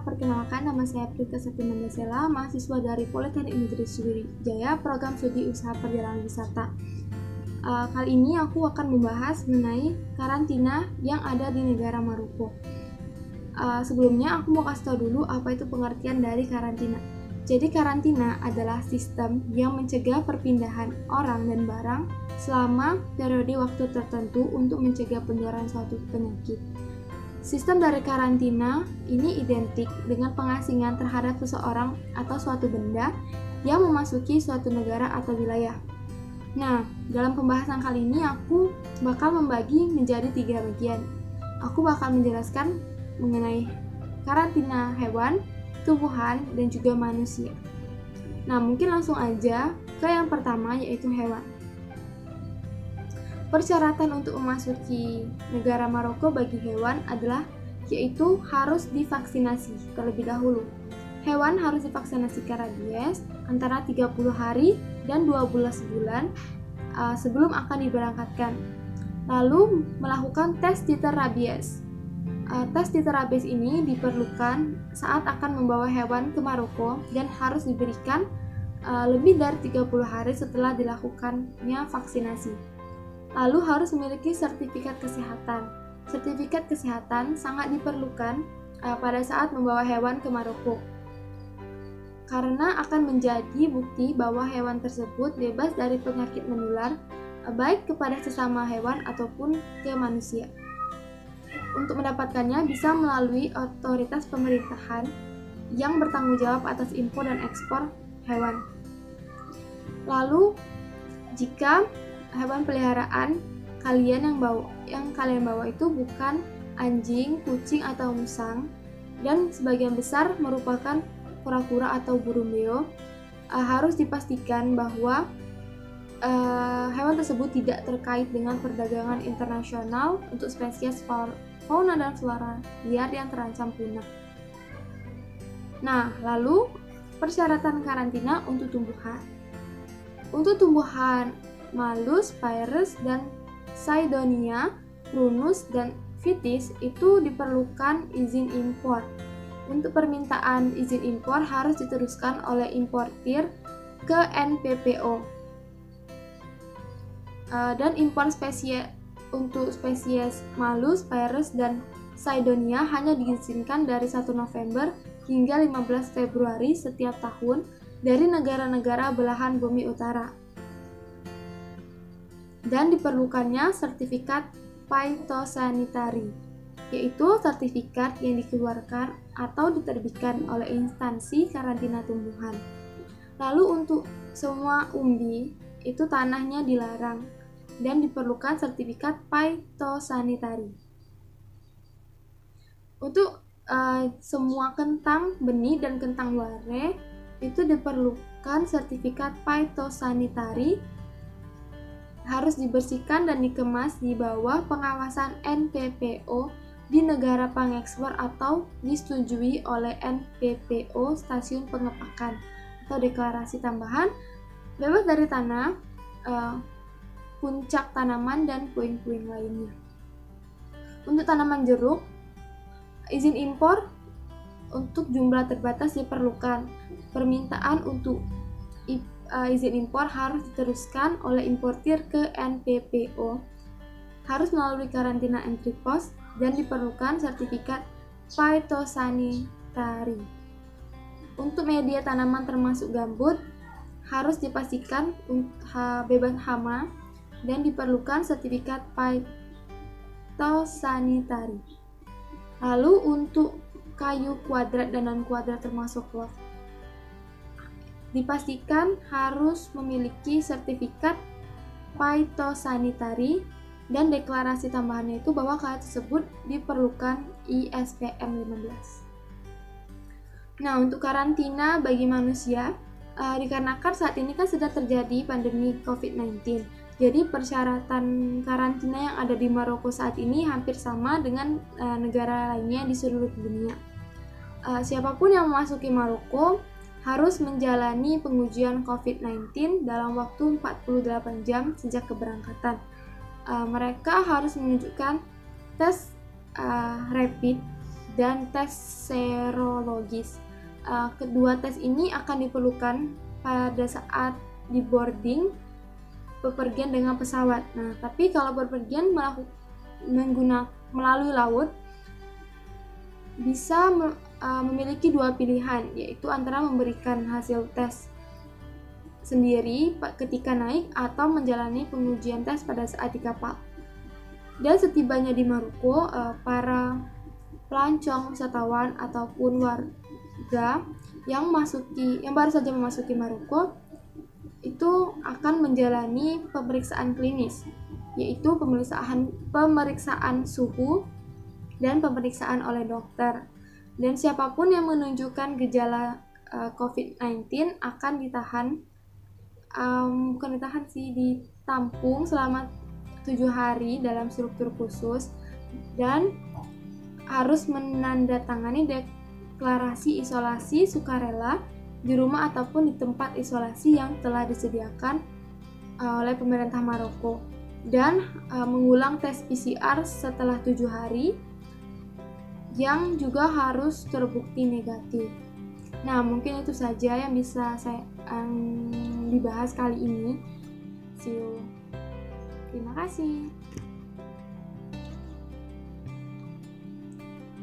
perkenalkan nama saya Prita Septimandasela, mahasiswa dari Politeknik Negeri Sriwijaya, program studi usaha perjalanan wisata. Kali ini aku akan membahas mengenai karantina yang ada di negara Maroko. Sebelumnya aku mau kasih tahu dulu apa itu pengertian dari karantina. Jadi karantina adalah sistem yang mencegah perpindahan orang dan barang selama periode waktu tertentu untuk mencegah penularan suatu penyakit. Sistem dari karantina ini identik dengan pengasingan terhadap seseorang atau suatu benda yang memasuki suatu negara atau wilayah. Nah, dalam pembahasan kali ini aku bakal membagi menjadi 3 bagian. Aku bakal menjelaskan mengenai karantina hewan, tumbuhan, dan juga manusia. Nah, mungkin langsung aja ke yang pertama, yaitu hewan. Persyaratan untuk memasuki negara Maroko bagi hewan adalah yaitu harus divaksinasi terlebih dahulu. Hewan harus divaksinasi rabies antara 30 hari dan 12 bulan sebelum akan diberangkatkan. Lalu melakukan tes titer rabies. Tes titer rabies ini diperlukan saat akan membawa hewan ke Maroko dan harus diberikan lebih dari 30 hari setelah dilakukannya vaksinasi. Lalu harus memiliki sertifikat kesehatan. Sertifikat kesehatan sangat diperlukan pada saat membawa hewan ke Maroko, karena akan menjadi bukti bahwa hewan tersebut bebas dari penyakit menular, baik kepada sesama hewan ataupun ke manusia. Untuk mendapatkannya bisa melalui otoritas pemerintahan yang bertanggung jawab atas impor dan ekspor hewan. Lalu, jika hewan peliharaan kalian yang kalian bawa itu bukan anjing, kucing, atau musang, dan sebagian besar merupakan kura-kura atau burung beo, harus dipastikan bahwa hewan tersebut tidak terkait dengan perdagangan internasional untuk spesies fauna dan flora liar yang terancam punah. Nah, lalu persyaratan karantina untuk tumbuhan. Untuk tumbuhan Malus, Pyrus, dan Cydonia, Prunus, dan Vitis itu diperlukan izin impor. Untuk permintaan izin impor harus diteruskan oleh importir ke NPPO. Dan impor untuk spesies Malus, Pyrus, dan Cydonia hanya diizinkan dari 1 November hingga 15 Februari setiap tahun dari negara-negara belahan bumi utara. Dan diperlukannya sertifikat phytosanitary, yaitu sertifikat yang dikeluarkan atau diterbitkan oleh instansi karantina tumbuhan. Lalu untuk semua umbi, itu tanahnya dilarang dan diperlukan sertifikat phytosanitary. Untuk semua kentang benih dan kentang ware, itu diperlukan sertifikat phytosanitary, harus dibersihkan dan dikemas di bawah pengawasan NPPO di negara pengekspor atau disetujui oleh NPPO stasiun pengepakan atau deklarasi tambahan, bebas dari tanah, puncak tanaman, dan puing-puing lainnya. Untuk tanaman jeruk, izin impor untuk jumlah terbatas diperlukan. Permintaan untuk izin impor harus diteruskan oleh importir ke NPPO, harus melalui karantina entry post, dan diperlukan sertifikat phytosanitary. Untuk media tanaman termasuk gambut harus dipastikan bebas hama dan diperlukan sertifikat phytosanitary. Lalu untuk kayu kuadrat dan non-kuadrat termasuk lot, dipastikan harus memiliki sertifikat phytosanitary dan deklarasi tambahannya itu bahwa kayu tersebut diperlukan ISPM 15. Nah, untuk karantina bagi manusia, dikarenakan saat ini kan sedang terjadi pandemi COVID-19, jadi persyaratan karantina yang ada di Maroko saat ini hampir sama dengan negara lainnya di seluruh dunia. Siapapun yang memasuki Maroko harus menjalani pengujian COVID-19 dalam waktu 48 jam sejak keberangkatan. Mereka harus menunjukkan tes rapid dan tes serologis. Kedua tes ini akan diperlukan pada saat di boarding bepergian dengan pesawat. Nah, tapi kalau bepergian melalui laut bisa memiliki dua pilihan, yaitu antara memberikan hasil tes sendiri ketika naik atau menjalani pengujian tes pada saat di kapal. Dan setibanya di Maroko, para pelancong, wisatawan ataupun warga yang baru saja memasuki Maroko itu akan menjalani pemeriksaan klinis, yaitu pemeriksaan suhu dan pemeriksaan oleh dokter. Dan siapapun yang menunjukkan gejala COVID-19 akan ditampung selama 7 hari dalam struktur khusus dan harus menandatangani deklarasi isolasi sukarela di rumah ataupun di tempat isolasi yang telah disediakan oleh pemerintah Maroko, dan mengulang tes PCR setelah 7 hari yang juga harus terbukti negatif. Nah, mungkin itu saja yang bisa saya dibahas kali ini. See you. Terima kasih.